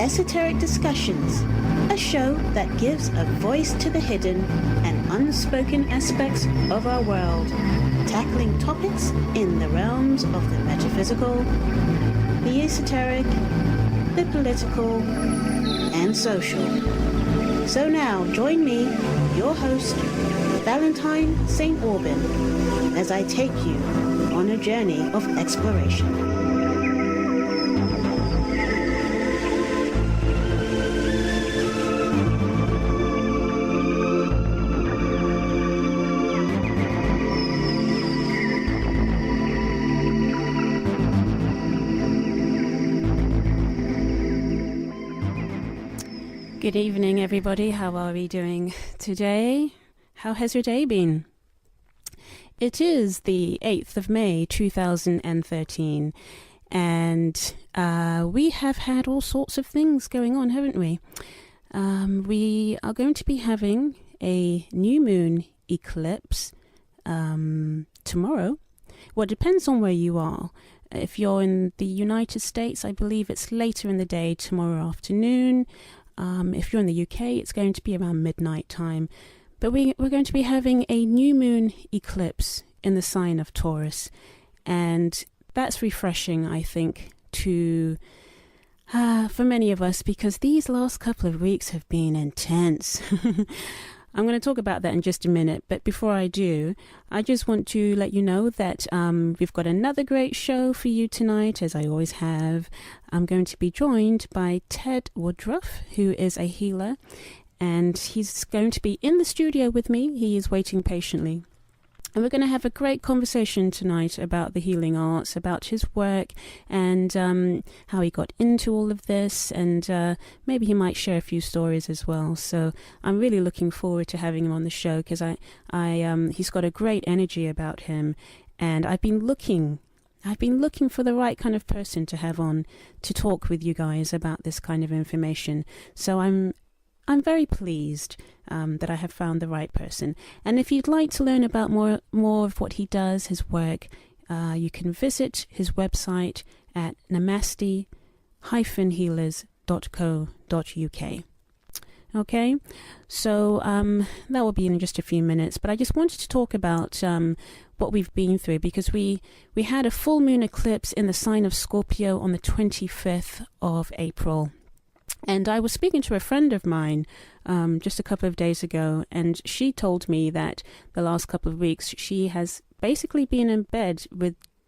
Esoteric Discussions, a show that gives a voice to the hidden and unspoken aspects of our world, tackling topics in the realms of the metaphysical, the esoteric, the political, and social. So now join me, your host, Valentine St. Aubyn, as I take you on a journey of exploration. Good evening, everybody. How are we doing today? How has your day been? It is the 8th of May, 2013, and we have had all sorts of things going on, haven't we? We are going to be having a new moon eclipse tomorrow. Well, it depends on where you are. If you're in the United States, I believe it's later in the day, tomorrow afternoon. If you're in the UK, it's going to be around midnight time. But we're going to be having a new moon eclipse in the sign of Taurus. And that's refreshing, I think, for many of us, because these last couple of weeks have been intense. I'm going to talk about that in just a minute. But before I do, I just want to let you know that we've got another great show for you tonight, as I always have. I'm going to be joined by Ted Woodroffe, who is a healer, and he's going to be in the studio with me. He is waiting patiently. And we're going to have a great conversation tonight about the healing arts, about his work, and how he got into all of this, and maybe he might share a few stories as well. So I'm really looking forward to having him on the show, because he's got a great energy about him, and I've been looking for the right kind of person to have on to talk with you guys about this kind of information. So I'm very pleased that I have found the right person. And if you'd like to learn about more of what he does, his work, you can visit his website at namaste-healers.co.uk. Okay, so that will be in just a few minutes. But I just wanted to talk about what we've been through, because we had a full moon eclipse in the sign of Scorpio on the 25th of April. And I was speaking to a friend of mine just a couple of days ago, and she told me that the last couple of weeks she has basically been in bed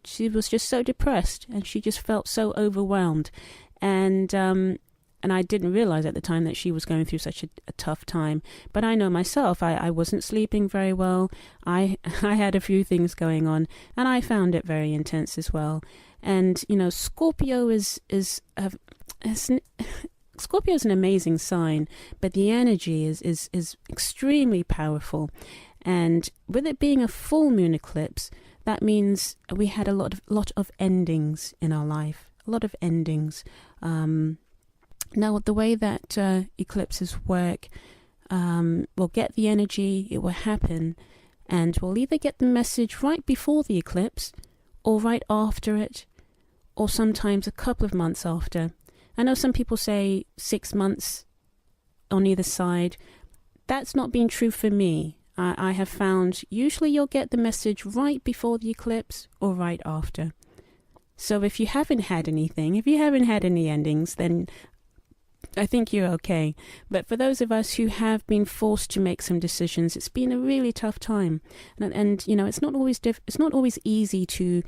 she was just so depressed, and she just felt so overwhelmed. And I didn't realize at the time that she was going through such a tough time. But I know myself, I wasn't sleeping very well. I had a few things going on, and I found it very intense as well. And, you know, Scorpio Scorpio is an amazing sign, but the energy is extremely powerful. And with it being a full moon eclipse, that means we had a lot of endings in our life, a lot of endings. Now, the way that eclipses work, we'll get the energy, it will happen, and we'll either get the message right before the eclipse, or right after it, or sometimes a couple of months after. I know some people say 6 months on either side. That's not been true for me. I have found usually you'll get the message right before the eclipse or right after. So if you haven't had any endings, then I think you're okay. But for those of us who have been forced to make some decisions, it's been a really tough time. And you know, it's not always easy to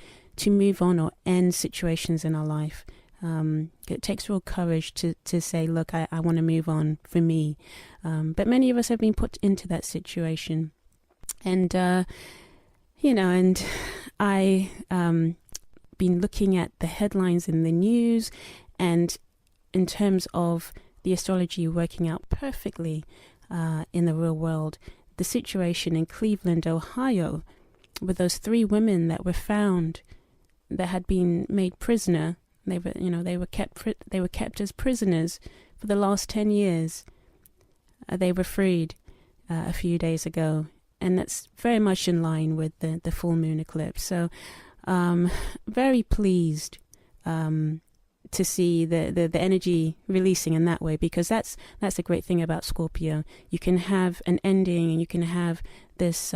move on or end situations in our life. It takes real courage to say, look, I want to move on for me. But many of us have been put into that situation. And, and I been looking at the headlines in the news, and in terms of the astrology working out perfectly in the real world, the situation in Cleveland, Ohio, with those 3 women that were found that had been made prisoner. They were kept as prisoners for the last 10 years. They were freed a few days ago, and that's very much in line with the full moon eclipse. So very pleased to see the energy releasing in that way, because that's the great thing about Scorpio. You can have an ending and you can have this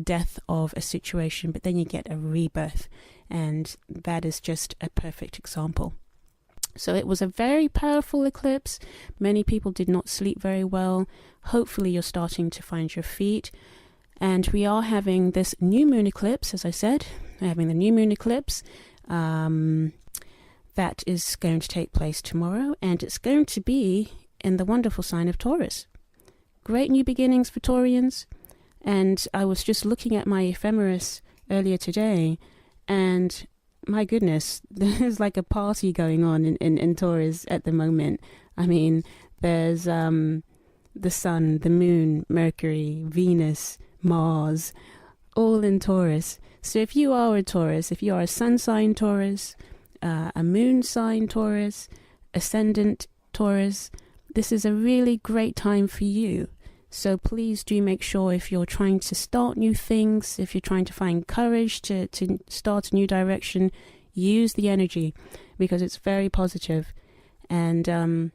death of a situation, but then you get a rebirth, and that is just a perfect example. So it was a very powerful eclipse. Many people did not sleep very well. Hopefully you're starting to find your feet. And we are having this new moon eclipse, as I said. We're having the new moon eclipse. That is going to take place tomorrow, and it's going to be in the wonderful sign of Taurus. Great new beginnings for Taurians. And I was just looking at my ephemeris earlier today, and my goodness, there's like a party going on in Taurus at the moment. I mean, there's the sun, the moon, Mercury, Venus, Mars, all in Taurus. So if you are a Taurus, if you are a sun sign Taurus, a moon sign Taurus, ascendant Taurus, this is a really great time for you. So please do make sure, if you're trying to start new things, if you're trying to find courage to start a new direction, use the energy, because it's very positive. And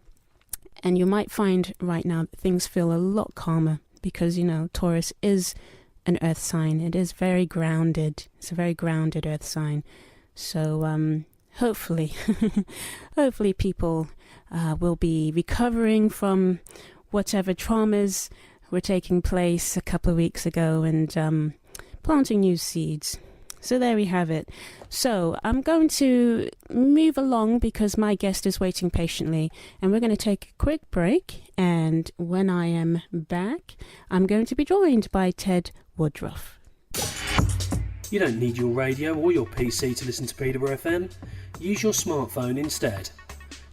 you might find right now that things feel a lot calmer, because, you know, Taurus is an earth sign. It is very grounded. It's a very grounded earth sign. So hopefully people will be recovering from whatever traumas were taking place a couple of weeks ago, and planting new seeds. So there we have it. So I'm going to move along because my guest is waiting patiently, and we're going to take a quick break. And when I am back, I'm going to be joined by Ted Woodroffe. You don't need your radio or your PC to listen to Peterborough FM. Use your smartphone instead.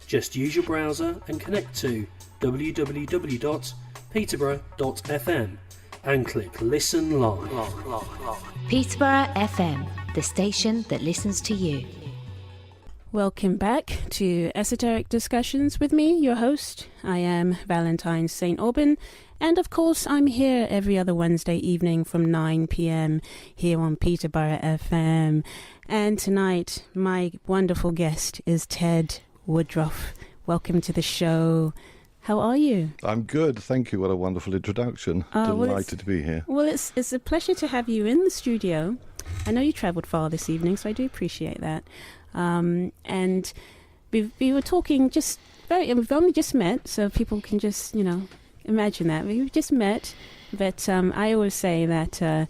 Just use your browser and connect to www.peterborough.fm and click Listen Live. Peterborough FM, the station that listens to you. Welcome back to Esoteric Discussions with me, your host. I am Valentine St. Aubyn, and of course I'm here every other Wednesday evening from 9 p.m. here on Peterborough FM. And tonight my wonderful guest is Ted Woodroffe. Welcome to the show. How are you? I'm good, thank you. What a wonderful introduction. Delighted to be here. Well, it's a pleasure to have you in the studio. I know you travelled far this evening, so I do appreciate that. And we were talking we've only just met, so people can just, you know, imagine that. We've just met, but I always say that,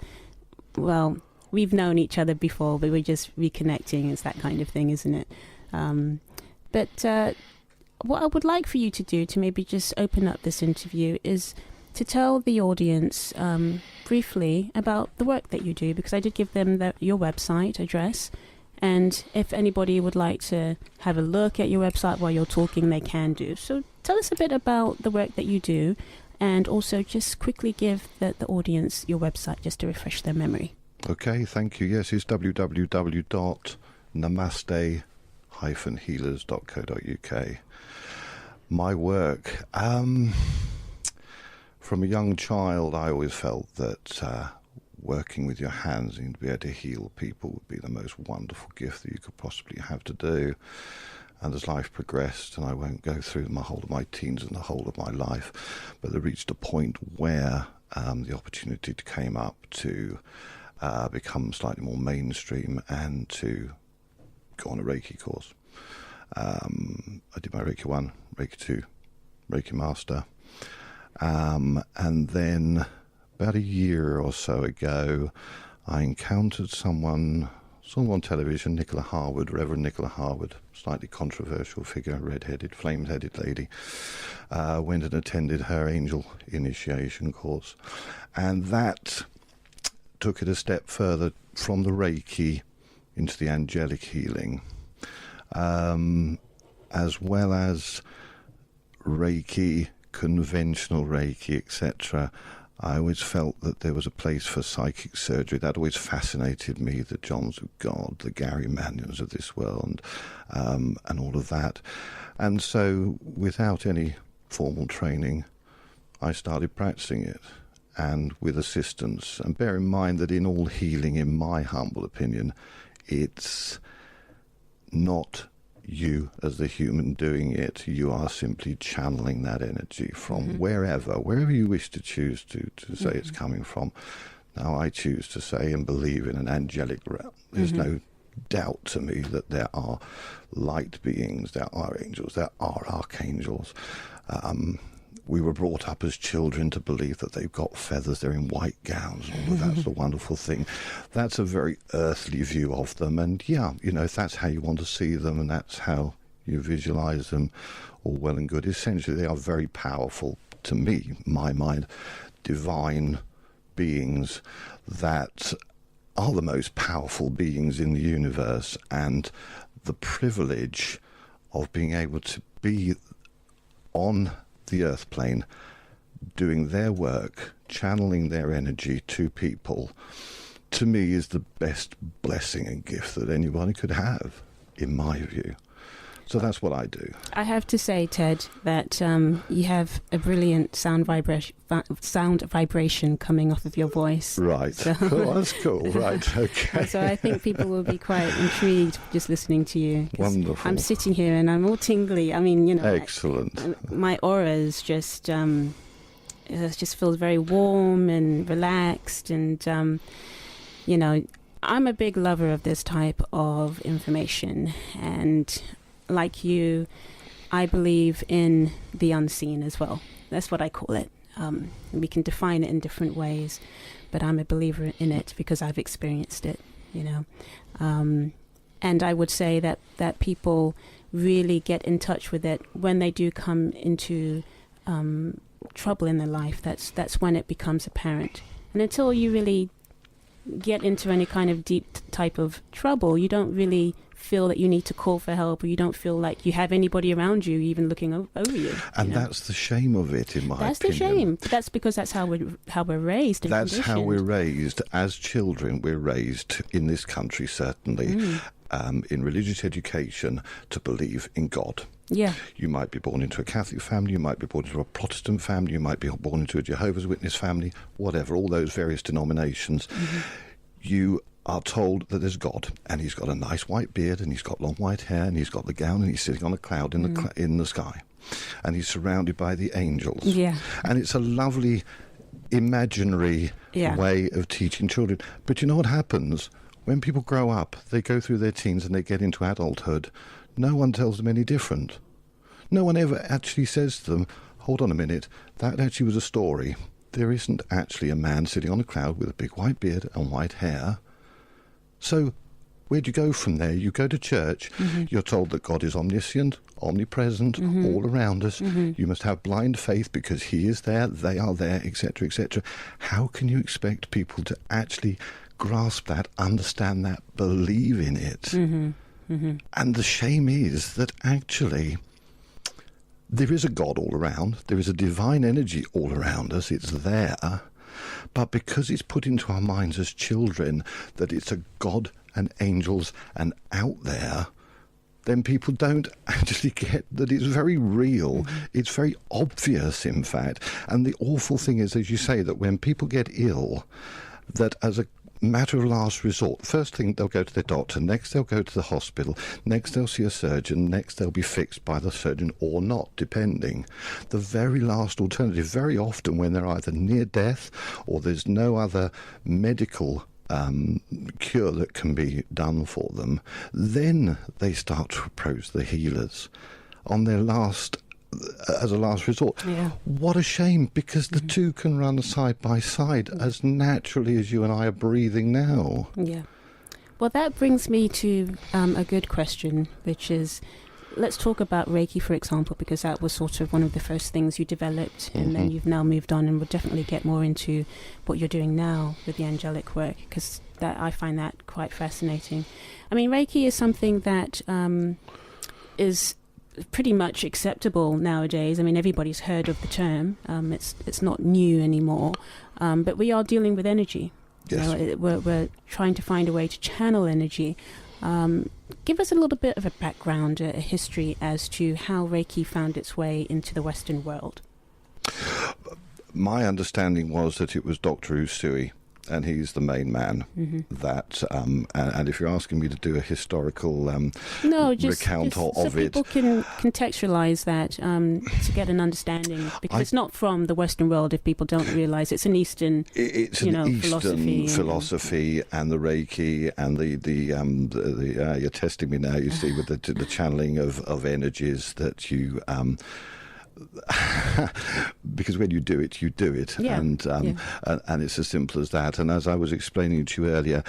well, we've known each other before, but we're just reconnecting. It's that kind of thing, isn't it? But what I would like for you to do to maybe just open up this interview is to tell the audience briefly about the work that you do, because I did give them your website address, and if anybody would like to have a look at your website while you're talking, they can do. So tell us a bit about the work that you do, and also just quickly give the audience your website just to refresh their memory. Okay, thank you. Yes, it's www.namaste-healers.co.uk. My work, from a young child, I always felt that working with your hands and to be able to heal people would be the most wonderful gift that you could possibly have to do. And as life progressed, and I won't go through the whole of my teens and the whole of my life, but there reached a point where the opportunity came up to become slightly more mainstream and to go on a Reiki course. I did my Reiki 1, Reiki 2, Reiki Master, and then about a year or so ago I encountered someone on television, Nicola Harwood, Reverend Nicola Harwood, slightly controversial figure, red-headed, flame-headed lady. Went and attended her angel initiation course, and that took it a step further from the Reiki into the angelic healing, as well as Reiki, conventional Reiki, etc. I always felt that there was a place for psychic surgery. That always fascinated me, the Johns of God, the Gary Manions of this world, and all of that. And so, without any formal training, I started practicing it, and with assistance. And bear in mind that in all healing, in my humble opinion, it's not you, as the human doing it, you are simply channeling that energy from wherever you wish to choose to say it's coming from. Now, I choose to say and believe in an angelic realm. There's no doubt to me that there are light beings, there are angels, there are archangels. We were brought up as children to believe that they've got feathers, they're in white gowns, and all of that's a wonderful thing. That's a very earthly view of them, and if that's how you want to see them and that's how you visualize them, all well and good. Essentially, they are very powerful, to me, my mind, divine beings that are the most powerful beings in the universe, and the privilege of being able to be on the earth plane, doing their work, channeling their energy to people, to me is the best blessing and gift that anybody could have, in my view. So that's what I do. I have to say, Ted, that you have a brilliant sound vibration coming off of your voice. Right. So, oh, that's cool. Right. Okay. So I think people will be quite intrigued just listening to you. Wonderful. I'm sitting here and I'm all tingly. I mean, Excellent. My aura is just it just feels very warm and relaxed, and I'm a big lover of this type of information, and like you, I believe in the unseen as well. That's what I call it. We can define it in different ways, but I'm a believer in it because I've experienced it, and I would say that people really get in touch with it when they do come into trouble in their life. That's when it becomes apparent. And until you really get into any kind of deep type of trouble, you don't really feel that you need to call for help, or you don't feel like you have anybody around you even looking over you. And that's the shame of it, in my opinion. That's the shame. But that's because that's how we're raised. That's how we're raised. As children, we're raised in this country, certainly, in religious education, to believe in God. Yeah. You might be born into a Catholic family, you might be born into a Protestant family, you might be born into a Jehovah's Witness family, whatever, all those various denominations. You are told that there's God, and he's got a nice white beard, and he's got long white hair, and he's got the gown, and he's sitting on a cloud in the sky, and he's surrounded by the angels. Yeah. And it's a lovely imaginary way of teaching children. But you know what happens? When people grow up, they go through their teens and they get into adulthood, no one tells them any different. No one ever actually says to them, hold on a minute, that actually was a story. There isn't actually a man sitting on a cloud with a big white beard and white hair. So where do you go from there? You go to church, you're told that God is omniscient, omnipresent, all around us. You must have blind faith because he is there, they are there, etc., etc. How can you expect people to actually grasp that, understand that, believe in it? And the shame is that actually there is a God all around, there is a divine energy all around us, it's there, but because it's put into our minds as children that it's a God and angels and out there, then people don't actually get that it's very real. It's very obvious, in fact. And the awful thing is, as you say, that when people get ill, that as a matter of last resort, first thing they'll go to their doctor, next they'll go to the hospital, next they'll see a surgeon, next they'll be fixed by the surgeon or not, depending. The very last alternative, very often when they're either near death or there's no other medical cure that can be done for them, then they start to approach the healers on their as a last resort. What a shame, because the two can run side by side as naturally as you and I are breathing now. Well, that brings me to a good question, which is, let's talk about Reiki, for example, because that was sort of one of the first things you developed, and then you've now moved on, and we'll definitely get more into what you're doing now with the angelic work, because I find that quite fascinating. I mean, Reiki is something that is pretty much acceptable nowadays. I mean, everybody's heard of the term. It's not new anymore, but we are dealing with energy. Yes. We're trying to find a way to channel energy. Give us a little bit of a background, a history as to how Reiki found its way into the Western world. My understanding was that it was Dr. Usui and he's the main man. That and if you're asking me to do a historical recount so of it, people can contextualize that to get an understanding, because it's not from the Western world. If people don't realize, it's an Eastern, it's an Eastern philosophy and the Reiki and the you're testing me now. You see, with the channeling of energies that you. Because when you do it, and it's as simple as that. And as I was explaining to you earlier,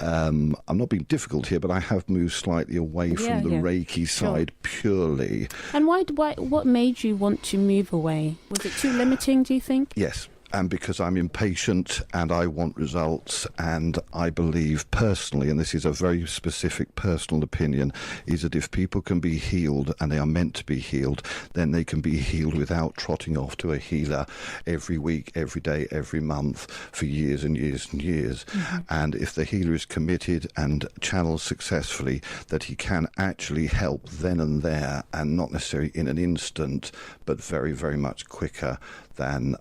I'm not being difficult here, but I have moved slightly away from the Reiki side purely. And why? What made you want to move away? Was it too limiting, do you think? Yes. And because I'm impatient and I want results, and I believe personally, and this is a very specific personal opinion, is that if people can be healed, and they are meant to be healed, then they can be healed without trotting off to a healer every week, every day, every month for years and years and years. And if the healer is committed and channels successfully, that he can actually help then and there, and not necessarily in an instant, but very, very much quicker than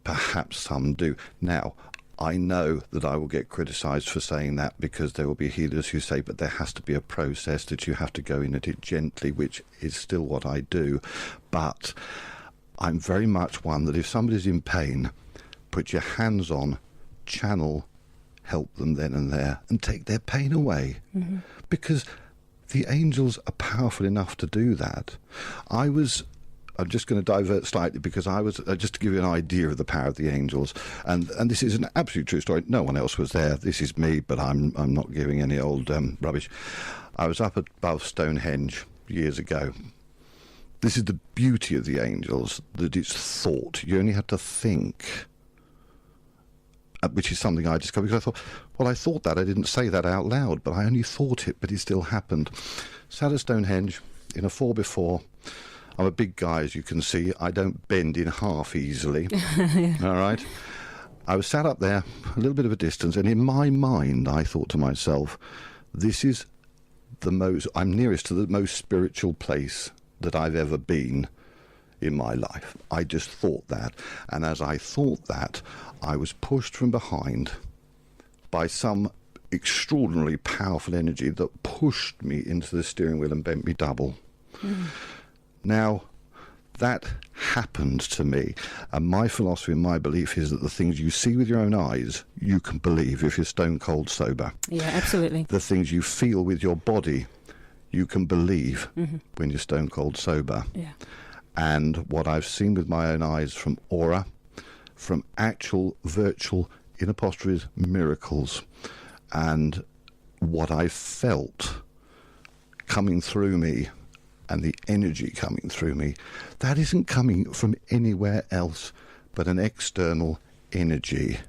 perhaps some do. Now, I know that I will get criticised for saying that, because there will be healers who say, but there has to be a process, that you have to go in at it gently, which is still what I do. But I'm very much one that if somebody's in pain, put your hands on, channel, help them then and there, and take their pain away. Because the angels are powerful enough to do that. I'm just going to divert slightly, because I was, just to give you an idea of the power of the angels, and this is an absolute true story. No one else was there. This is me, but I'm not giving any old rubbish. I was up above Stonehenge years ago. This is the beauty of the angels, that it's thought. You only had to think, which is something I discovered, because I thought, well, I thought that. I didn't say that out loud, but I only thought it, but it still happened. Sat at Stonehenge in a 4x4. I'm a big guy, as you can see. I don't bend in half easily. All right? I was sat up there, a little bit of a distance, and in my mind, I thought to myself, this is I'm nearest to the most spiritual place that I've ever been in my life. I just thought that. And as I thought that, I was pushed from behind by some extraordinarily powerful energy that pushed me into the steering wheel and bent me double. Now, that happened to me, and my philosophy and my belief is that the things you see with your own eyes, you can believe if you're stone cold sober. Yeah, absolutely. The things you feel with your body, you can believe when you're stone cold sober. Yeah. And what I've seen with my own eyes from aura, from actual virtual, in apostrophes, miracles, and what I felt coming through me, and the energy coming through me, that isn't coming from anywhere else but an external energy.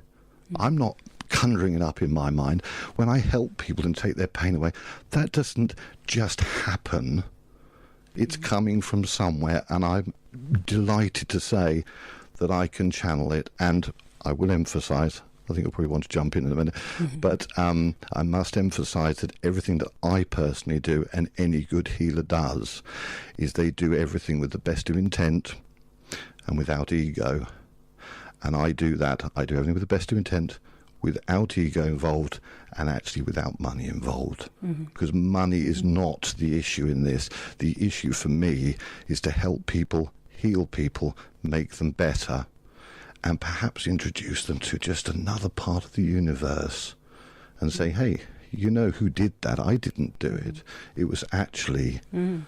I'm not conjuring it up in my mind. When I help people and take their pain away, that doesn't just happen. It's coming from somewhere, and I'm delighted to say that I can channel it. And I will emphasise, I think you'll probably want to jump in a minute, but I must emphasise that everything that I personally do, and any good healer does, is they do everything with the best of intent and without ego. And I do that. I do everything with the best of intent, without ego involved, and actually without money involved. Because money is not the issue in this. The issue for me is to help people, heal people, make them better, and perhaps introduce them to just another part of the universe and say, hey, you know who did that? I didn't do it. It was actually an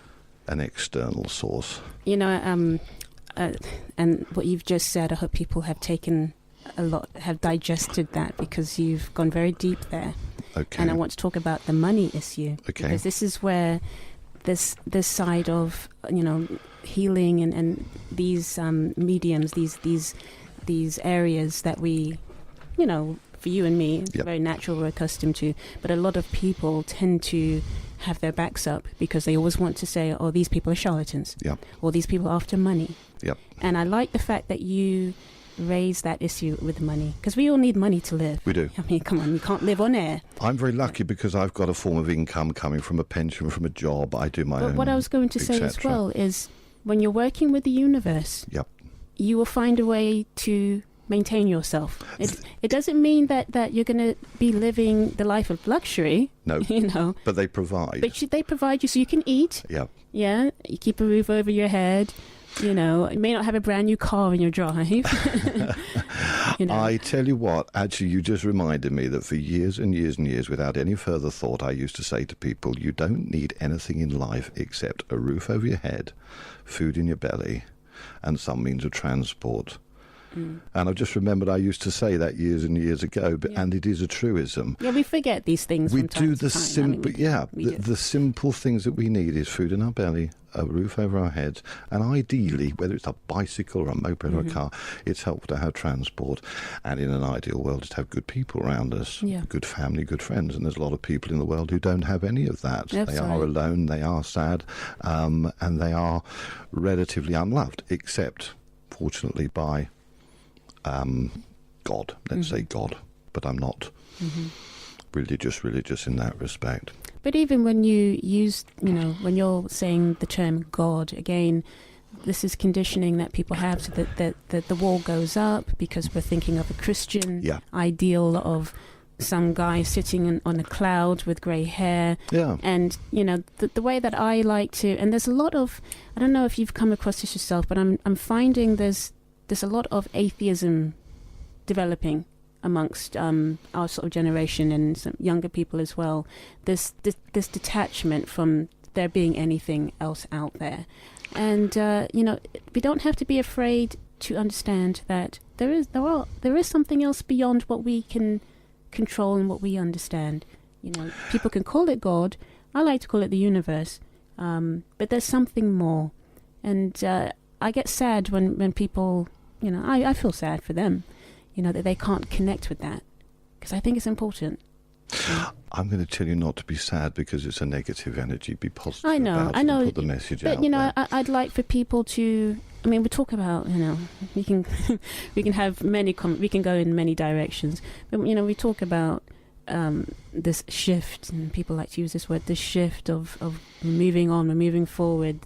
external source. You know, and what you've just said, I hope people have taken have digested that, because you've gone very deep there. Okay. And I want to talk about the money issue. Okay. Because this is where this side of, healing and these mediums, these areas that we, for you and me, it's very natural, we're accustomed to. But a lot of people tend to have their backs up because they always want to say, oh, these people are charlatans. Yep. Or these people are after money. Yep. And I like the fact that you raise that issue with money, because we all need money to live. We do. I mean, come on, you can't live on air. I'm very lucky because I've got a form of income coming from a pension, from a job. I do my own. But what I was going to say as well is, when you're working with the universe, you will find a way to maintain yourself. It doesn't mean that you're going to be living the life of luxury. No, but they provide. But they provide you so you can eat. Yeah. Yeah, you keep a roof over your head. You may not have a brand new car in your drive. I tell you what, actually, you just reminded me that for years and years and years, without any further thought, I used to say to people, you don't need anything in life except a roof over your head, food in your belly, and some means of transport. And I've just remembered I used to say that years and years ago, and it is a truism. Yeah, we forget these things. We from time do to the time. simple, the simple things that we need is food in our belly, a roof over our heads, and ideally, whether it's a bicycle or a moped or a car, it's helpful to have transport. And in an ideal world, just have good people around us, good family, good friends. And there's a lot of people in the world who don't have any of that. They are alone, they are sad, and they are relatively unloved, except, fortunately, by God, let's say God, but I'm not religious in that respect. But even when you use, when you're saying the term God, again, this is conditioning that people have, so that the wall goes up because we're thinking of a Christian ideal of some guy sitting on a cloud with grey hair. Yeah. And, the way that I like to, and there's a lot of, I don't know if you've come across this yourself, but I'm finding there's a lot of atheism developing amongst our sort of generation and some younger people as well. This detachment from there being anything else out there. And, we don't have to be afraid to understand that there is something else beyond what we can control and what we understand. People can call it God. I like to call it the universe. But there's something more. And I get sad when people, I feel sad for them, that they can't connect with that, because I think it's important. I'm going to tell you not to be sad because it's a negative energy. Be positive. I know. And put the message out. But I'd like for people to. I mean, we talk about we can have many. We can go in many directions. But we talk about this shift, and people like to use this word, this shift of moving on, we're moving forward.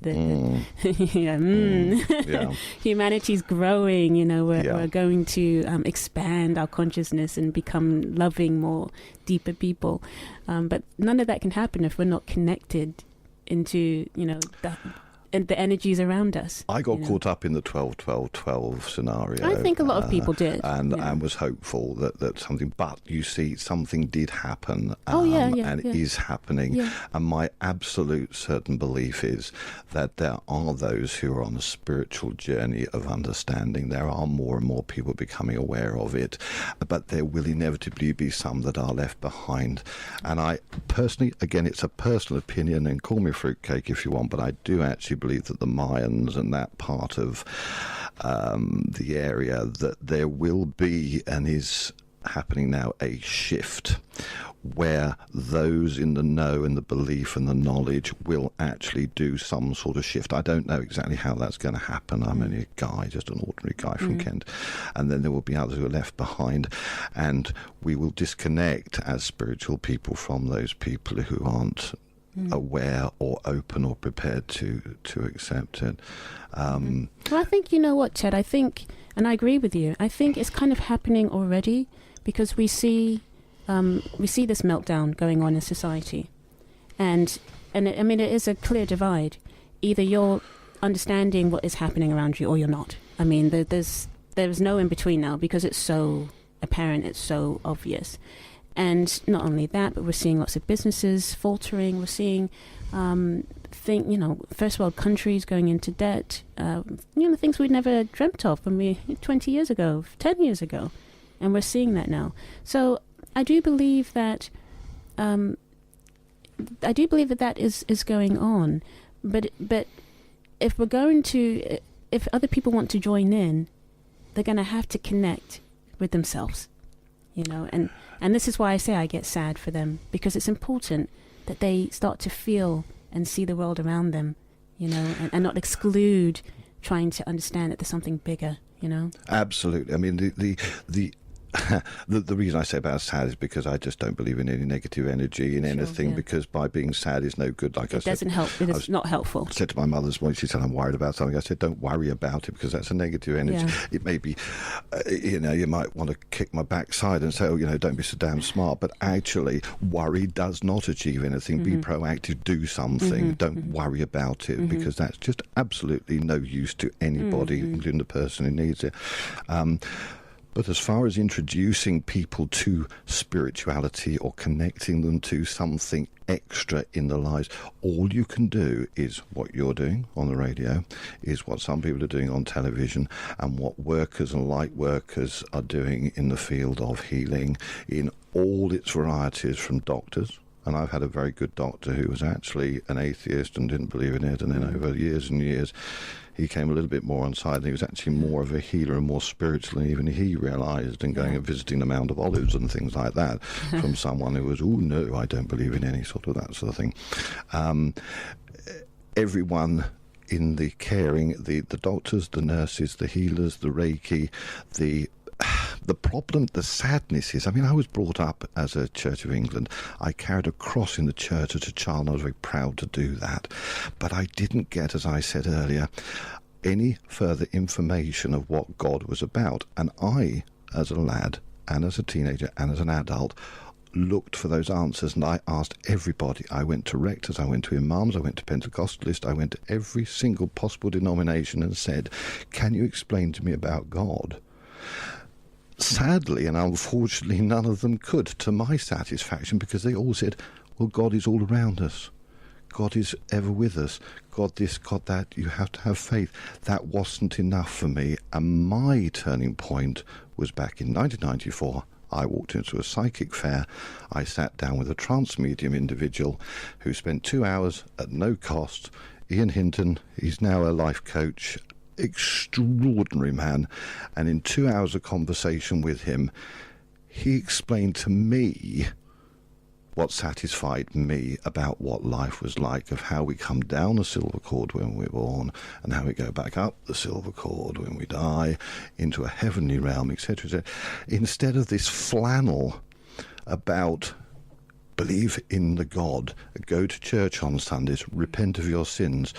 Humanity's growing. We're going to expand our consciousness and become loving, more deeper people. But none of that can happen if we're not connected into the energies around us. I got caught up in the 12-12-12 scenario. I think a lot of people did. And was hopeful that something, but you see, something did happen. Is happening. Yeah. And my absolute certain belief is that there are those who are on a spiritual journey of understanding. There are more and more people becoming aware of it, but there will inevitably be some that are left behind. And I personally, again, it's a personal opinion, and call me fruitcake if you want, but I do actually believe that the Mayans and that part of the area, that there will be, and is happening now, a shift where those in the know and the belief and the knowledge will actually do some sort of shift. I don't know exactly how that's going to happen. I'm only a guy, just an ordinary guy from Kent. And then there will be others who are left behind, and we will disconnect as spiritual people from those people who aren't aware or open or prepared to accept it. Well, I think, you know what, Ted, I think, and I agree with you, I think it's kind of happening already, because we see this meltdown going on in society, and it is a clear divide. Either you're understanding what is happening around you or you're not. I mean, there's no in between now, because it's so apparent, it's so obvious. And not only that, but we're seeing lots of businesses faltering. We're seeing, first world countries going into debt. Things we'd never dreamt of 20 years ago, 10 years ago, and we're seeing that now. So I do believe that that is going on. But if if other people want to join in, they're going to have to connect with themselves, And this is why I say I get sad for them, because it's important that they start to feel and see the world around them, and not exclude trying to understand that there's something bigger, Absolutely. I mean, the the reason I say about sad is because I just don't believe in any negative energy in anything, because by being sad is no good. Like I said, it doesn't help. It is not helpful. I said to my mother this morning, she said, I'm worried about something. I said, don't worry about it, because that's a negative energy. Yeah. It may be, you might want to kick my backside and say, don't be so damn smart. But actually, worry does not achieve anything. Be proactive, do something. Don't worry about it, because that's just absolutely no use to anybody, including the person who needs it. But as far as introducing people to spirituality or connecting them to something extra in their lives, all you can do is what you're doing on the radio, is what some people are doing on television, and what workers and light workers are doing in the field of healing in all its varieties, from doctors. And I've had a very good doctor who was actually an atheist and didn't believe in it, and then over years and years he came a little bit more on side, and he was actually more of a healer and more spiritual than even he realised, and going and visiting the Mount of Olives and things like that from someone who was, no, I don't believe in any sort of that sort of thing. Everyone in the caring, the doctors, the nurses, the healers, the Reiki, the problem, the sadness is, I was brought up as a Church of England. I carried a cross in the church as a child, and I was very proud to do that. But I didn't get, as I said earlier, any further information of what God was about. And I, as a lad, and as a teenager, and as an adult, looked for those answers, and I asked everybody. I went to rectors, I went to imams, I went to Pentecostalists, I went to every single possible denomination and said, can you explain to me about God? Sadly and unfortunately, none of them could, to my satisfaction, because they all said, well, God is all around us. God is ever with us. God this, God that. You have to have faith. That wasn't enough for me. And my turning point was back in 1994. I walked into a psychic fair. I sat down with a trance medium individual who spent 2 hours at no cost. Ian Hinton, he's now a life coach, extraordinary man, and in 2 hours of conversation with him, he explained to me what satisfied me about what life was like, of how we come down the silver cord when we're born, and how we go back up the silver cord when we die into a heavenly realm, etc., etc. Instead of this flannel about believe in the God, go to church on Sundays, repent of your sins,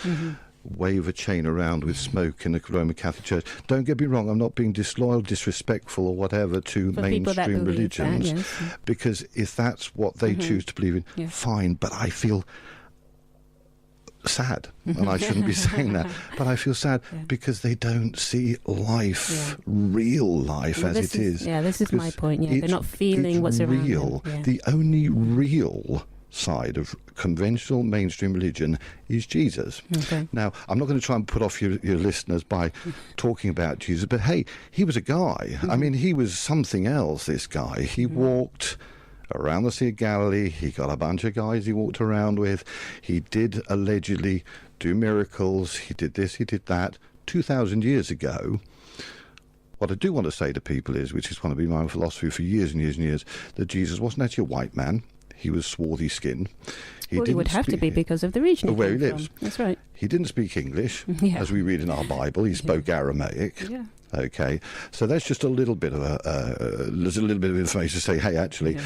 wave a chain around with smoke in the Roman Catholic Church. Don't get me wrong, I'm not being disloyal, disrespectful or whatever to mainstream religions, because if that's what they choose to believe in, fine, but I feel sad, and I shouldn't be saying that, but I feel sad because they don't see life, real life, as it is. Yeah, this is my point. Yeah, they're not feeling what's around real. them. Yeah. The only real side of conventional mainstream religion is Jesus. Okay. Now, I'm not going to try and put off your listeners by talking about Jesus, but hey, he was a guy. He was something else, this guy. He walked around the Sea of Galilee. He got a bunch of guys he walked around with. He did allegedly do miracles. He did this, he did that. 2,000 years ago, what I do want to say to people is, which is going to be my philosophy for years and years and years, that Jesus wasn't actually a white man. He was swarthy skinned. He would have to be because of the region where he lives. That's right. He didn't speak English, as we read in our Bible. He spoke Aramaic. Yeah. Okay, so that's just a little bit of there's a little bit of information to say, hey, actually,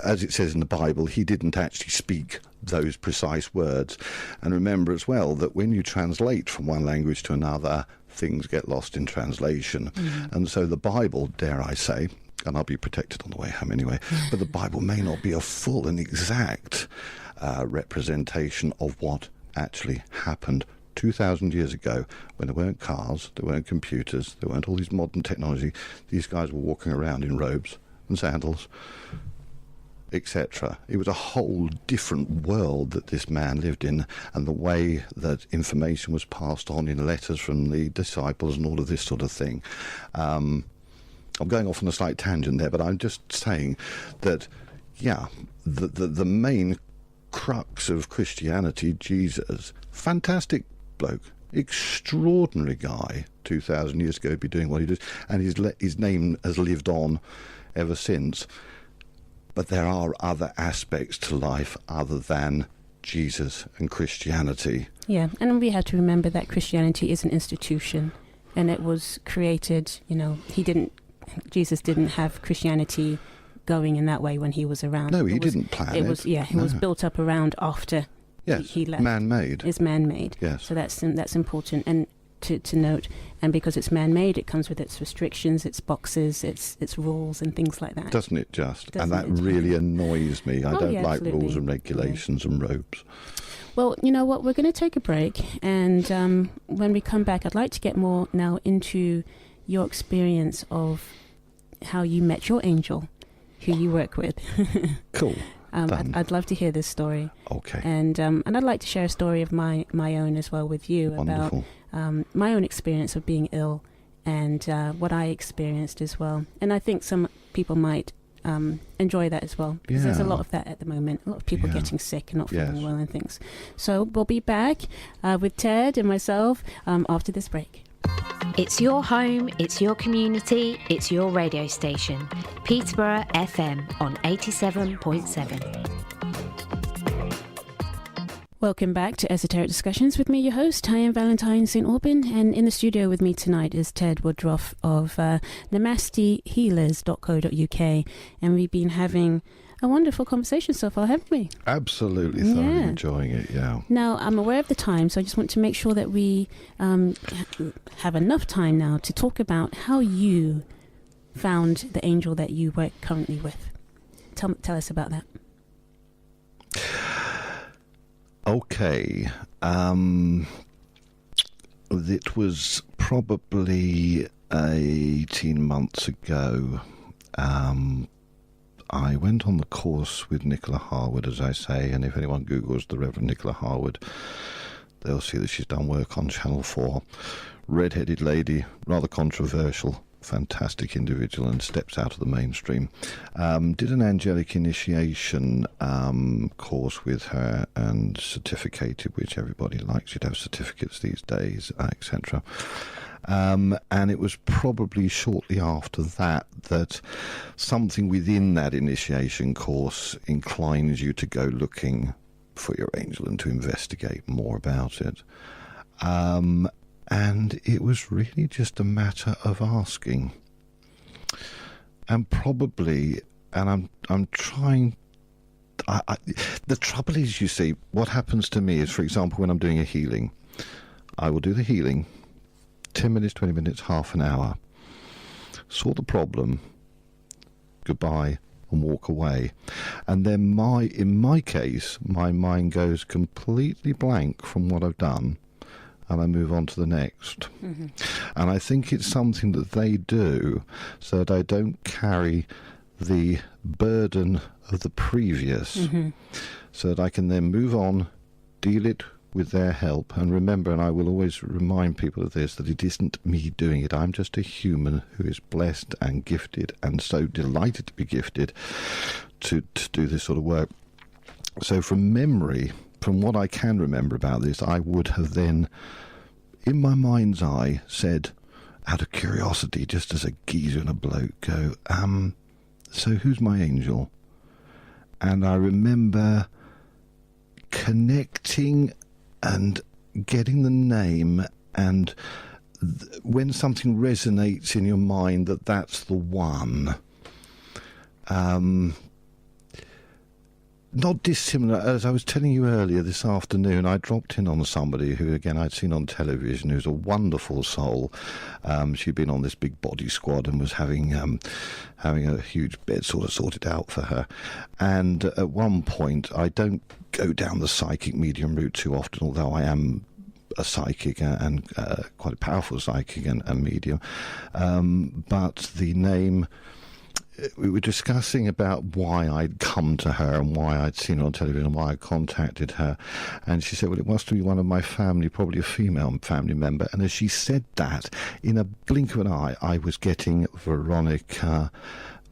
as it says in the Bible, he didn't actually speak those precise words. And remember as well that when you translate from one language to another, things get lost in translation. And so the Bible, dare I say, and I'll be protected on the way home anyway, but the Bible may not be a full and exact representation of what actually happened 2,000 years ago, when there weren't cars, there weren't computers, there weren't all these modern technology. These guys were walking around in robes and sandals, etc. It was a whole different world that this man lived in, and the way that information was passed on in letters from the disciples and all of this sort of thing. I'm going off on a slight tangent there, but I'm just saying that, the main crux of Christianity, Jesus, fantastic bloke, extraordinary guy, 2,000 years ago, be doing what he did, and his name has lived on ever since. But there are other aspects to life other than Jesus and Christianity. Yeah, and we have to remember that Christianity is an institution, and it was created, he didn't Jesus didn't have Christianity going in that way when he was around. No, he didn't plan it. It was built up around after he left. Man-made. It's man-made. Yes. So that's important and to note. And because it's man-made, it comes with its restrictions, its boxes, its rules and things like that. Doesn't it just? Doesn't and that it? really annoys me. I don't like absolutely. rules and regulations and ropes. Well, you know what? We're going to take a break. And when we come back, I'd like to get more now into your experience of how you met your angel, who you work with. Cool. I'd love to hear this story. Okay. And I'd like to share a story of my own as well with you. Wonderful. About my own experience of being ill and what I experienced as well. And I think some people might enjoy that as well, because there's a lot of that at the moment. A lot of people getting sick and not feeling well and things. So we'll be back with Ted and myself after this break. It's your home, it's your community, it's your radio station. Peterborough FM on 87.7. Welcome back to Esoteric Discussions with me, your host. I am Valentine St. Aubyn, and in the studio with me tonight is Ted Woodroffe of namastehealers.co.uk, and we've been having a wonderful conversation so far, haven't we? Absolutely, thoroughly enjoying it, yeah. Now, I'm aware of the time, so I just want to make sure that we have enough time now to talk about how you found the angel that you work currently with. Tell us about that. Okay. It was probably 18 months ago. I went on the course with Nicola Harwood, as I say, and if anyone Googles the Reverend Nicola Harwood, they'll see that she's done work on Channel 4. Red-headed lady, rather controversial, fantastic individual, and steps out of the mainstream. Did an angelic initiation course with her and certificated, which everybody likes. You'd have certificates these days, etc. And it was probably shortly after that something within that initiation course inclines you to go looking for your angel and to investigate more about it. And it was really just a matter of asking. And probably, and I'm trying... the trouble is, you see, what happens to me is, for example, when I'm doing a healing, I will do the healing, 10 minutes, 20 minutes, half an hour, sort the problem, goodbye, and walk away. And then in my case, my mind goes completely blank from what I've done, and I move on to the next. Mm-hmm. And I think it's something that they do so that I don't carry the burden of the previous, so that I can then move on, deal it with their help. And remember, and I will always remind people of this, that it isn't me doing it. I'm just a human who is blessed and gifted, and so delighted to be gifted to do this sort of work. So from memory, from what I can remember about this, I would have then, in my mind's eye, said, out of curiosity, just as a geezer and a bloke, go, so who's my angel? And I remember connecting and getting the name, and when something resonates in your mind that's the one. Not dissimilar, as I was telling you earlier this afternoon, I dropped in on somebody who, again, I'd seen on television, who's a wonderful soul. She'd been on this big body squad and was having a huge bed sort of sorted out for her. And at one point, I don't go down the psychic medium route too often, although I am a psychic and quite a powerful psychic and medium. But the name... We were discussing about why I'd come to her and why I'd seen her on television and why I contacted her. And she said, well, it must be one of my family, probably a female family member. And as she said that, in a blink of an eye, I was getting Veronica,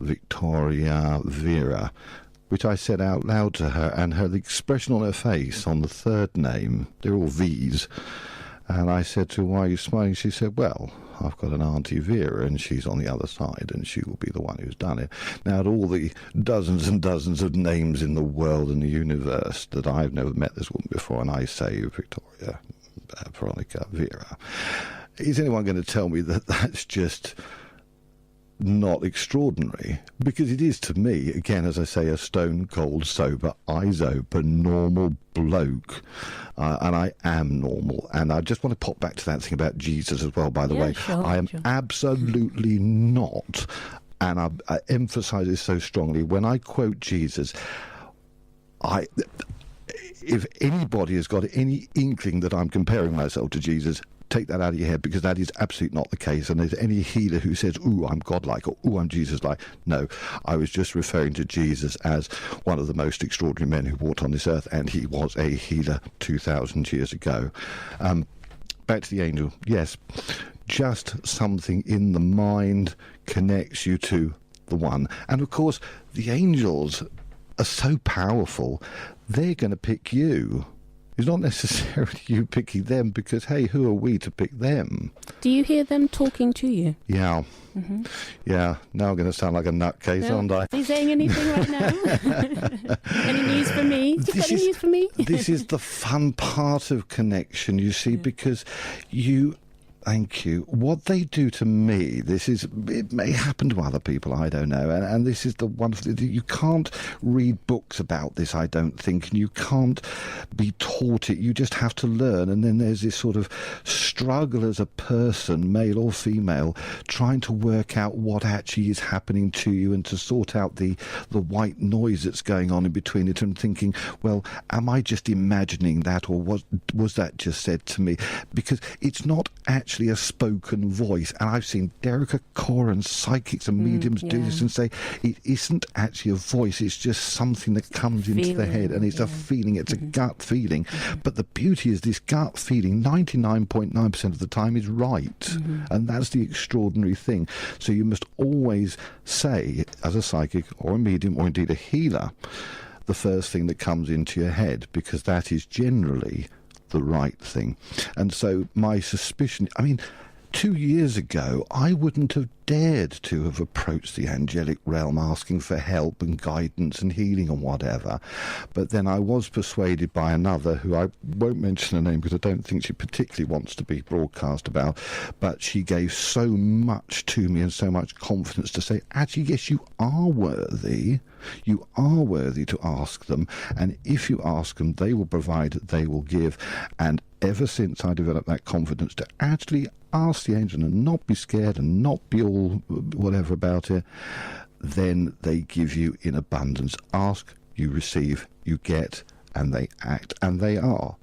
Victoria, Vera, which I said out loud to her. And the expression on her face on the third name, they're all V's. And I said to her, why are you smiling? She said, well, I've got an Auntie Vera and she's on the other side and she will be the one who's done it. Now, out of all the dozens and dozens of names in the world and the universe, that I've never met this woman before, and I say Victoria, Veronica, Vera, is anyone going to tell me that that's just not extraordinary? Because it is to me, again, as I say, a stone cold, sober, eyes open, normal bloke. And I am normal. And I just want to pop back to that thing about Jesus as well, by the way. Sure, I am sure. absolutely not. And I emphasise this so strongly. When I quote Jesus, if anybody has got any inkling that I'm comparing myself to Jesus, take that out of your head, because that is absolutely not the case. And there's any healer who says, ooh, I'm godlike, or ooh, I'm Jesus-like. No, I was just referring to Jesus as one of the most extraordinary men who walked on this earth, and he was a healer 2,000 years ago. Back to the angel. Yes, just something in the mind connects you to the one. And of course, the angels are so powerful, they're going to pick you. It's not necessarily you picking them, because, hey, who are we to pick them? Do you hear them talking to you? Yeah. Mm-hmm. Yeah. Now I'm going to sound like a nutcase, aren't I? Are you saying anything right now? Any news for me? You got any news for me? This is the fun part of connection, you see, because you... Thank you. What they do to me, it may happen to other people, I don't know. And this is the wonderful, you can't read books about this, I don't think, and you can't be taught it. You just have to learn. And then there's this sort of struggle as a person, male or female, trying to work out what actually is happening to you and to sort out the white noise that's going on in between it, and thinking, well, am I just imagining that, or was that just said to me? Because it's not actually a spoken voice, and I've seen Derek Core and psychics and mediums do this and say it isn't actually a voice, it's just something that comes into the head, and it's a feeling, it's a gut feeling. But the beauty is this gut feeling 99.9% of the time is right, and that's the extraordinary thing. So you must always say, as a psychic or a medium or indeed a healer, the first thing that comes into your head, because that is generally the right thing. And so my suspicion, 2 years ago, I wouldn't have dared to have approached the angelic realm asking for help and guidance and healing and whatever. But then I was persuaded by another, who I won't mention her name because I don't think she particularly wants to be broadcast about, but she gave so much to me and so much confidence to say, actually, yes, you are worthy. You are worthy to ask them, and if you ask them, they will provide, they will give. And ever since I developed that confidence to actually ask the angel and not be scared and not be all whatever about it, then they give you in abundance. Ask, you receive, you get, and they act. And they are,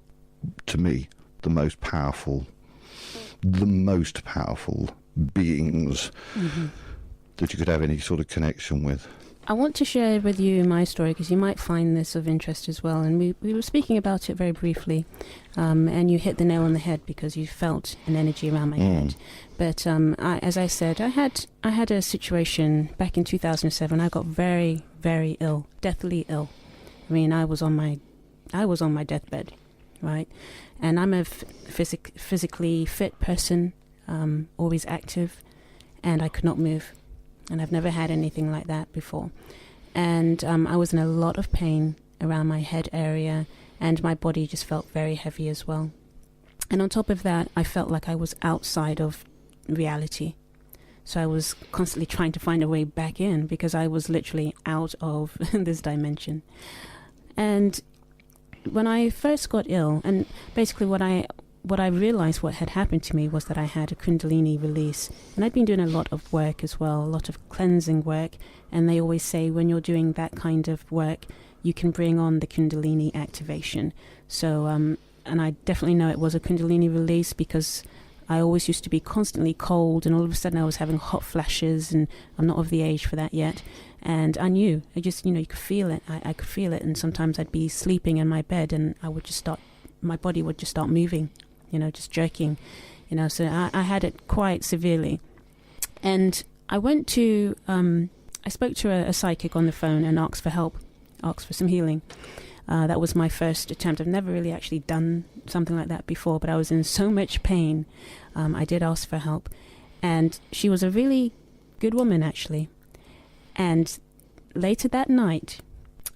to me, the most powerful beings that you could have any sort of connection with. I want to share with you my story, because you might find this of interest as well. And we were speaking about it very briefly, and you hit the nail on the head, because you felt an energy around my head. But as I said, I had a situation back in 2007. I got very, very ill, deathly ill. I was on my deathbed, right? And I'm a physically fit person, always active, and I could not move. And I've never had anything like that before. And I was in a lot of pain around my head area, and my body just felt very heavy as well. And on top of that, I felt like I was outside of reality. So I was constantly trying to find a way back in, because I was literally out of this dimension. And when I first got ill, and basically what I realized what had happened to me was that I had a Kundalini release. And I'd been doing a lot of work as well, a lot of cleansing work. And they always say when you're doing that kind of work, you can bring on the Kundalini activation. So, and I definitely know it was a Kundalini release, because I always used to be constantly cold, and all of a sudden I was having hot flashes, and I'm not of the age for that yet. And I knew, you could feel it. I could feel it. And sometimes I'd be sleeping in my bed, and my body would just start moving, just jerking, so I had it quite severely. And I went to, I spoke to a psychic on the phone and asked for help, asked for some healing. That was my first attempt. I've never really actually done something like that before, but I was in so much pain. I did ask for help. And she was a really good woman, actually. And later that night,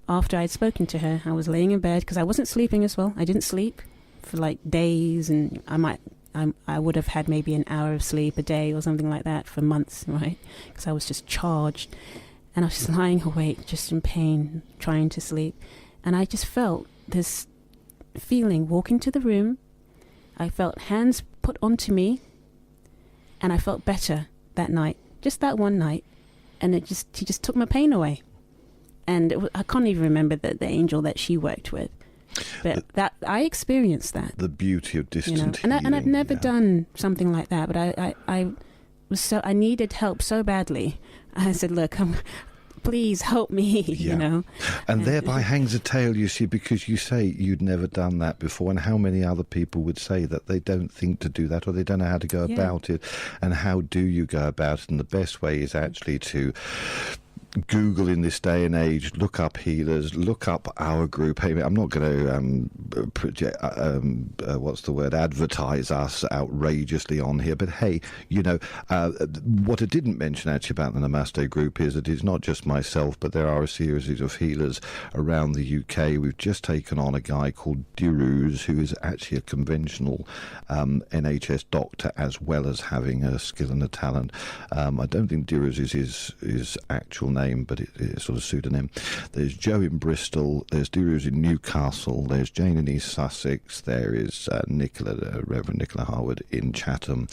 after I'd spoken to her, I was laying in bed, because I wasn't sleeping as well. I didn't sleep for like days, and I would have had maybe an hour of sleep a day or something like that for months, right? Because I was just charged. And I was just lying awake, just in pain, trying to sleep. And I just felt this feeling walk into the room. I felt hands put onto me, and I felt better that night, just that one night. And he just took my pain away. And I can't even remember the angel that she worked with. But that I experienced that. The beauty of distant healing. And I've never done something like that, but I needed help so badly. I said, look, please help me, you know. And thereby hangs a tale, you see, because you say you'd never done that before, and how many other people would say that they don't think to do that, or they don't know how to go about it. And how do you go about it? And the best way is actually to Google in this day and age, look up healers, look up our group. Hey, I'm not going to project, advertise us outrageously on here, but hey, you know, what I didn't mention actually about the Namaste group is that it's not just myself, but there are a series of healers around the UK. We've just taken on a guy called Diruz, who is actually a conventional NHS doctor, as well as having a skill and a talent. I don't think Diruz is his actual name, but it's sort of pseudonym. There's Joe in Bristol, there's Diruz in Newcastle, there's Jane in East Sussex, there is Reverend Nicola Harwood in Chatham.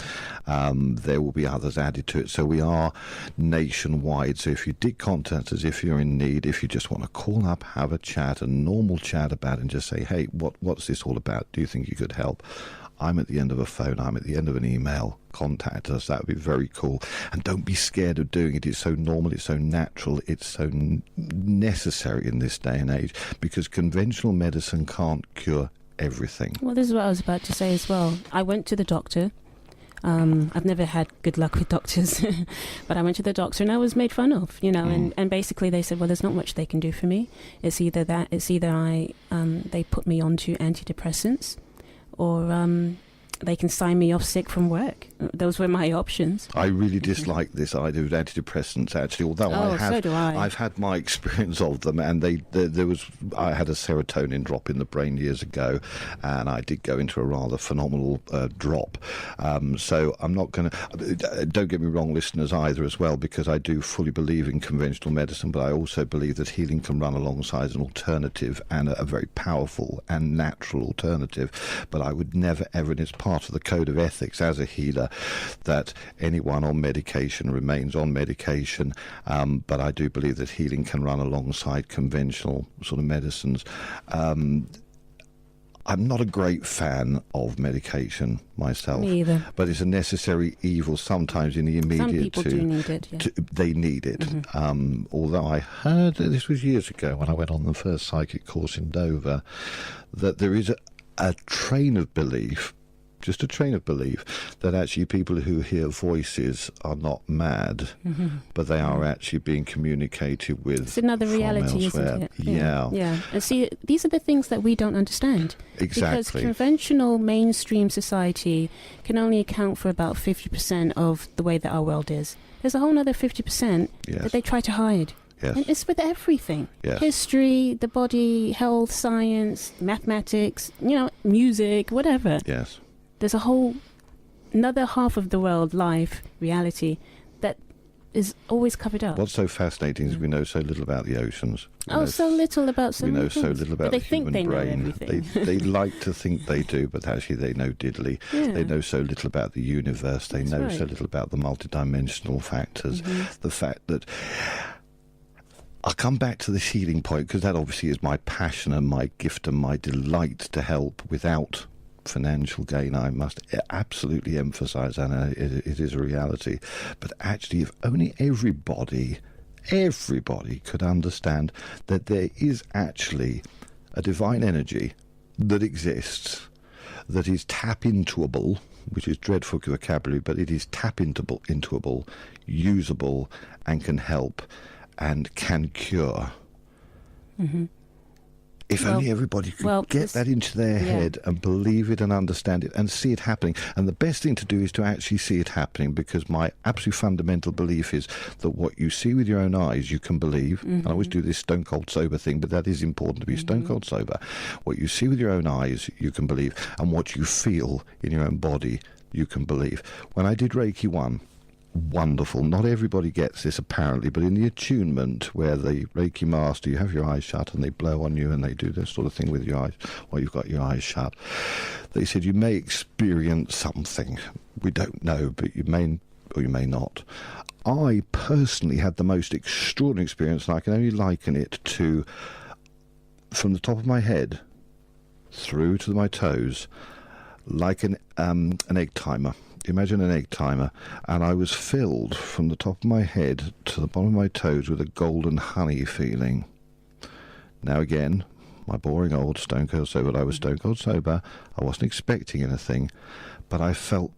There will be others added to it. So we are nationwide. So if you did contact us, if you're in need, if you just want to call up, have a chat, a normal chat about it, and just say, hey, what's this all about? Do you think you could help? I'm at the end of a phone, I'm at the end of an email. Contact us, that would be very cool. And don't be scared of doing it. It's so normal, it's so natural, it's so necessary in this day and age, because conventional medicine can't cure everything. Well, this is what I was about to say as well. I went to the doctor. I've never had good luck with doctors, but I went to the doctor and I was made fun of, you know, and basically they said, well, there's not much they can do for me. It's either they put me onto antidepressants, or they can sign me off sick from work. Those were my options. I really dislike this idea of antidepressants, actually, although so do I. I've had my experience of them, and I had a serotonin drop in the brain years ago, and I did go into a rather phenomenal drop. So I'm not going to... Don't get me wrong, listeners, either as well, because I do fully believe in conventional medicine, but I also believe that healing can run alongside an alternative, and a very powerful and natural alternative. But I would never, ever, and it's part of the code of ethics as a healer, that anyone on medication remains on medication, but I do believe that healing can run alongside conventional sort of medicines. I'm not a great fan of medication myself. Me either. But it's a necessary evil sometimes in the immediate. Some people do need it, yeah. They need it. Mm-hmm. Although I heard, this was years ago when I went on the first psychic course in Dover, that there is a train of belief, just a train of belief, that actually people who hear voices are not mad, but they are actually being communicated with. It's another reality, isn't it? Yeah. And see, these are the things that we don't understand. Exactly. Because conventional mainstream society can only account for about 50% of the way that our world is. There's a whole other 50% that they try to hide. Yes. And it's with everything. Yes. History, the body, health, science, mathematics, music, whatever. Yes. There's a whole another half of the world, life, reality, that is always covered up. What's so fascinating is we know so little about the oceans. So little about so many many things. We know so little about the human brain. They like to think they do, but actually they know diddly. Yeah. They know so little about the universe. They know so little about the multidimensional factors. The fact that... I'll come back to this healing point, because that obviously is my passion and my gift and my delight to help without financial gain. I must absolutely emphasize that it is a reality. But actually, if only everybody could understand that there is actually a divine energy that exists, that is tap-intoable, which is dreadful vocabulary, but it is tap-intoable, usable, and can help and can cure. If only everybody could get that into their head and believe it and understand it and see it happening. And the best thing to do is to actually see it happening, because my absolute fundamental belief is that what you see with your own eyes, you can believe. And I always do this stone cold sober thing, but that is important to be stone cold sober. What you see with your own eyes, you can believe. And what you feel in your own body, you can believe. When I did Reiki 1, wonderful. Not everybody gets this apparently, but in the attunement where the Reiki master, you have your eyes shut and they blow on you and they do this sort of thing with your eyes while you've got your eyes shut. They said you may experience something. We don't know, but you may or you may not. I personally had the most extraordinary experience, and I can only liken it to, from the top of my head through to my toes, like an egg timer. Imagine an egg timer, and I was filled from the top of my head to the bottom of my toes with a golden honey feeling. Now again, my boring old stone cold sober, I was stone cold sober, I wasn't expecting anything, but I felt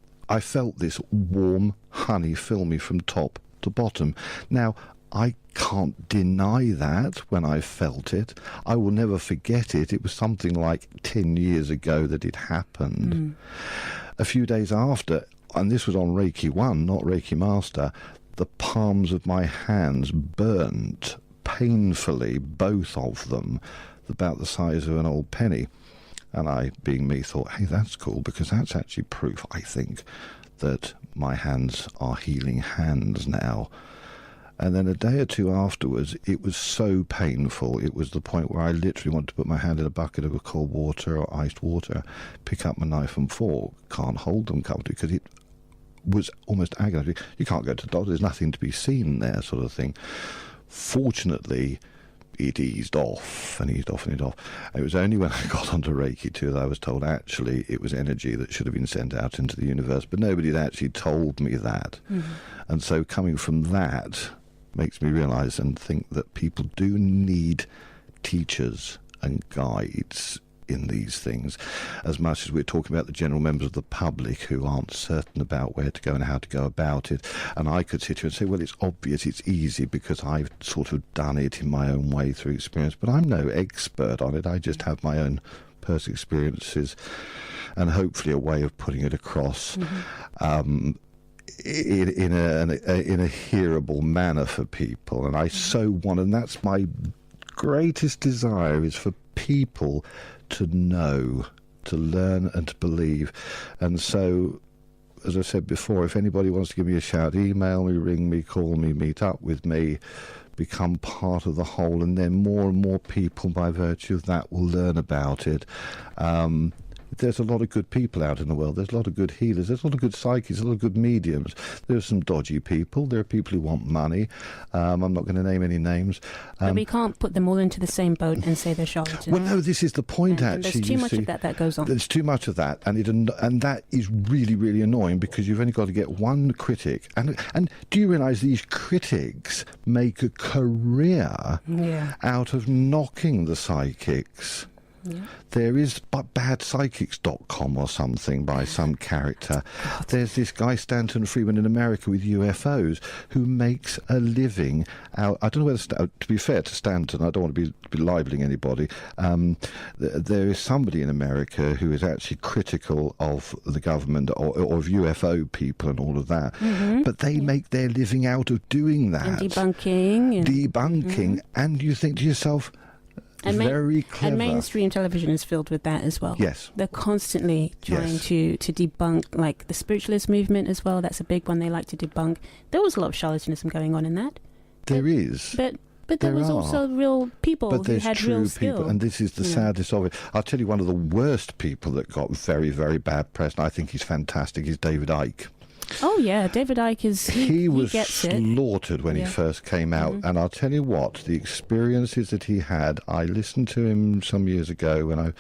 this warm honey fill me from top to bottom. Now, I can't deny that when I felt it. I will never forget it. It was something like 10 years ago that it happened. A few days after, and this was on Reiki 1, not Reiki Master, the palms of my hands burnt painfully, both of them, about the size of an old penny. And I, being me, thought, hey, that's cool, because that's actually proof, I think, that my hands are healing hands now. And then a day or two afterwards, it was so painful. It was the point where I literally wanted to put my hand in a bucket of cold water or iced water, pick up my knife and fork, can't hold them comfortably because it was almost agonizing. You can't go to the doctor, there's nothing to be seen there, sort of thing. Fortunately, it eased off and eased off and eased off. And it was only when I got onto Reiki 2 that I was told actually it was energy that should have been sent out into the universe, but nobody had actually told me that. And so coming from that makes me realise and think that people do need teachers and guides in these things, as much as we're talking about the general members of the public who aren't certain about where to go and how to go about it. And I could sit here and say, well, it's obvious, it's easy because I've sort of done it in my own way through experience, but I'm no expert on it. I just have my own personal experiences and hopefully a way of putting it across in a hearable manner for people. And I so want, and that's my greatest desire, is for people to know, to learn and to believe. And so, as I said before, if anybody wants to give me a shout, email me, ring me, call me, meet up with me, become part of the whole, and then more and more people by virtue of that will learn about it. There's a lot of good people out in the world. There's a lot of good healers. There's a lot of good psychics, a lot of good mediums. There's some dodgy people. There are people who want money. I'm not going to name any names. But we can't put them all into the same boat and say they're charlatans. Well, no, this is the point, actually. There's too much of that goes on. There's too much of that, and that is really, really annoying, because you've only got to get one critic. And do you realise these critics make a career out of knocking the psychics? Yeah. There is badpsychics.com or something by some character. God. There's this guy, Stanton Friedman, in America with UFOs, who makes a living out. I don't know whether, to be fair to Stanton, I don't want to be libeling anybody. There is somebody in America who is actually critical of the government or of UFO people and all of that. But they make their living out of doing that. And debunking. And you think to yourself, very clever. And mainstream television is filled with that as well. Yes. They're constantly trying to debunk, like the spiritualist movement as well. That's a big one they like to debunk. There was a lot of charlatanism going on in that. There is. But there was also real people who had real skill. People, and this is the saddest of it. I'll tell you, one of the worst people that got very, very bad press, and I think he's fantastic, is David Icke. Oh yeah, David Icke is he was gets slaughtered when he first came out, and I'll tell you what, the experiences that he had. I listened to him some years ago when I'd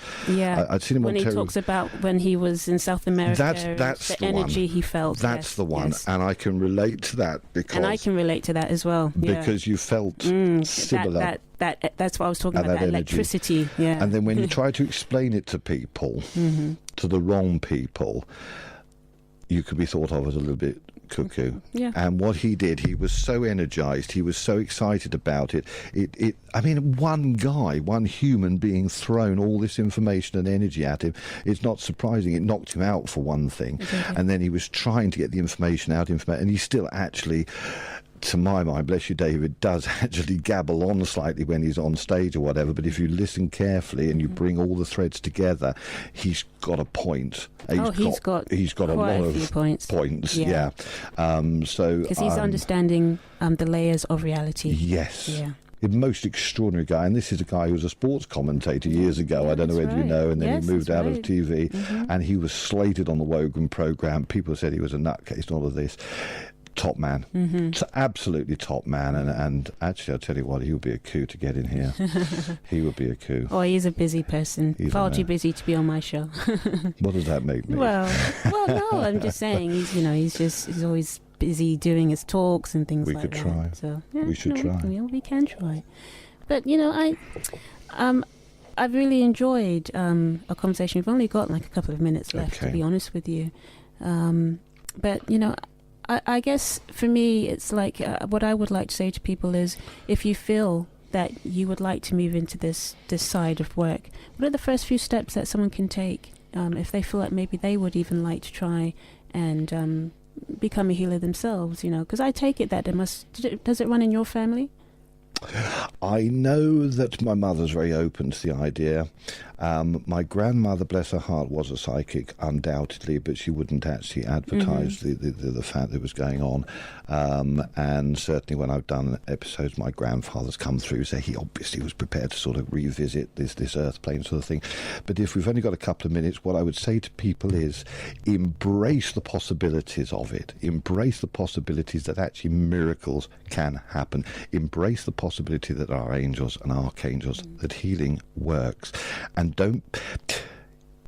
seen him when on he talks about when he was in South America. That's the energy he felt. That's the one, and I can relate to that and I can relate to that as well because you felt similar. That's what I was talking about. That electricity, And then when you try to explain it to people, to the wrong people, you could be thought of as a little bit cuckoo. Yeah. And what he did, he was so energized, he was so excited about it. I mean, one human being thrown all this information and energy at him, it's not surprising. It knocked him out for one thing. Exactly. And then he was trying to get the information out, and he still actually, to my mind, bless you, David, does actually gabble on slightly when he's on stage or whatever. But if you listen carefully and you bring all the threads together, he's got a point. He's got a lot of points. Yeah. So because he's understanding the layers of reality. Yes. Yeah. A most extraordinary guy, and this is a guy who was a sports commentator years ago. I don't know whether you know, and then he moved out of TV, and he was slated on the Wogan programme. People said he was a nutcase and all of this. Top man, absolutely top man, and actually, I'll tell you what, he would be a coup to get in here. He would be a coup. Oh, he's a busy person, far too busy to be on my show. What does that make me? Well, no, I'm just saying, he's always busy doing his talks and things like that. We could try. So yeah, we should try. We can try. But I've really enjoyed a conversation. We've only got like a couple of minutes left, to be honest with you. But I guess for me, it's like what I would like to say to people is, if you feel that you would like to move into this side of work, what are the first few steps that someone can take if they feel like maybe they would even like to try and become a healer themselves? Because I take it that does it run in your family? I know that my mother's very open to the idea. My grandmother, bless her heart, was a psychic, undoubtedly, but she wouldn't actually advertise the fact that was going on. And certainly when I've done episodes, my grandfather's come through, so he obviously was prepared to sort of revisit this earth plane sort of thing. But if we've only got a couple of minutes, what I would say to people is embrace the possibilities of it. Embrace the possibilities that actually miracles can happen. Embrace the possibility that our angels and archangels, that healing works. And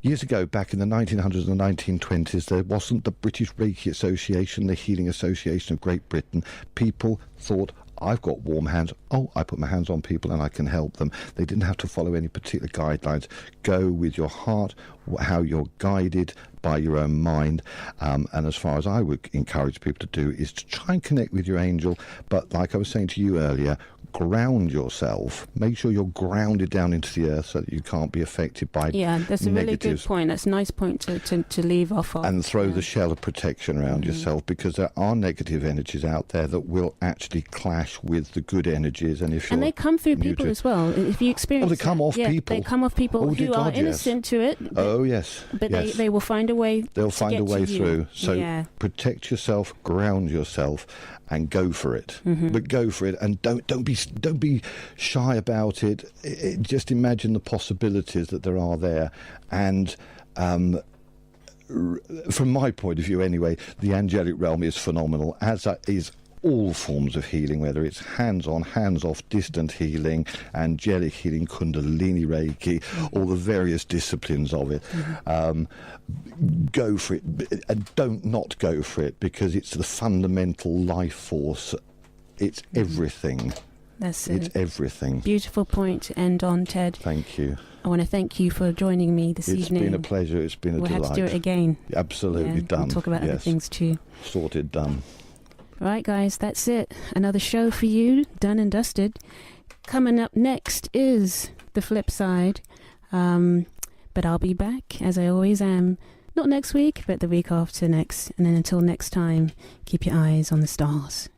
years ago, back in the 1900s and 1920s, there wasn't the British Reiki Association, the Healing Association of Great Britain. People thought, I've got warm hands. Oh, I put my hands on people and I can help them. They didn't have to follow any particular guidelines. Go with your heart, how you're guided by your own mind. And as far as I would encourage people to do is to try and connect with your angel. But like I was saying to you earlier, ground yourself. Make sure you're grounded down into the earth so that you can't be affected by that's a really good point. That's a nice point to leave off of. And throw the shell of protection around yourself, because there are negative energies out there that will actually clash with the good energies. And they come through people as well. If you experience they come off people. They come off people who are innocent to it. But they will find a way. They'll find a way through. So protect yourself, ground yourself, and go for it. But go for it, and don't be shy about it. Just imagine the possibilities that there are there. And from my point of view anyway, the angelic realm is phenomenal, as is all forms of healing, whether it's hands-on, hands-off, distant healing, angelic healing, kundalini reiki, all the various disciplines of it. Go for it, and don't not go for it, because it's the fundamental life force. It's everything. It's everything. Beautiful point to end on, Ted. Thank you. I want to thank you for joining me this evening. It's been a pleasure. It's been a delight. We'll have to do it again. Absolutely done. We'll talk about other things too. Sorted, done. Right, guys, that's it. Another show for you, done and dusted. Coming up next is the flip side. But I'll be back, as I always am. Not next week, but the week after next. And then until next time, keep your eyes on the stars.